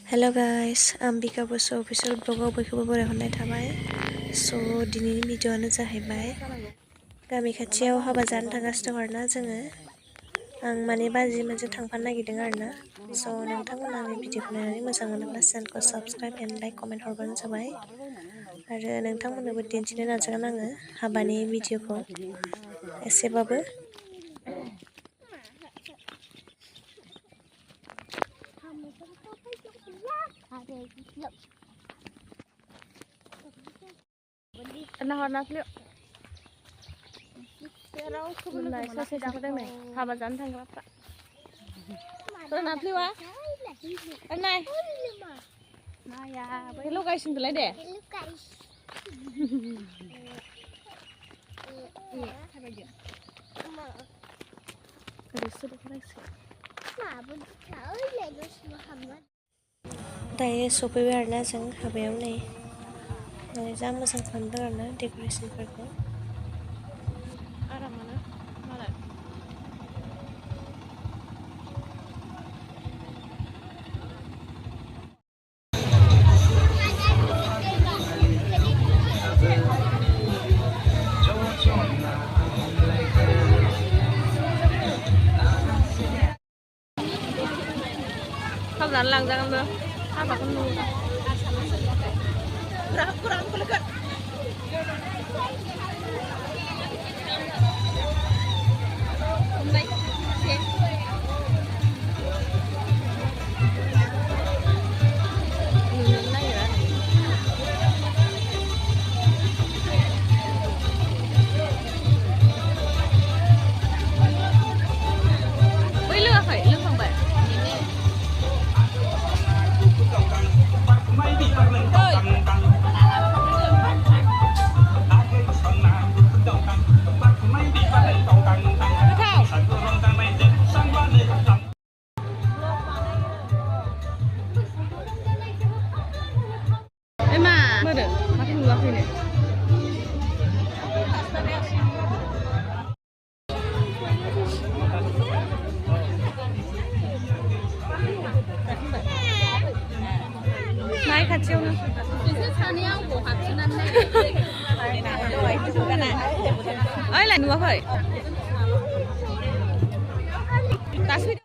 Hello guys, Ambikabasu official blog बयखौबो बरायहरनाय थाबाय। So दिनैनि भिडिअ'आनो जाहैबाय गामि खाथियाव हाबा जानो थांगासिनो दं आरोना जोङो। आं माने बाजै मोनसे थांफानो नागिरदों आरोना। So नोंथांमोना आंनि भिडिअ'खौ नायनानै मोजां मोनोब्ला चेनेलखौ साबस्क्राइब एन्ड लाइक कमेन्ट हरबानो जाबाय। आरो नोंथांमोननोबो दिन्थिनो नाजागोन आङो हाबानि भिडिअ'खौ एसेबाबो। सासे थांफादों नै हाबा जानो थांग्राफ्रा नाय नाया बै लगायसिनखौलाय दे दायो सफैबाय आरोना जों हाबायाव नै जा मोजां खालामदों आरोना डेक'रेसनफोरखौ। आरामानो मालाय खालामनानै लांजागोनबो हाबाखौ नुयो नाय खाथियावनो बिसोर सानैया अबाव हाबसोनानै ओइ लाय नुवाखै दासो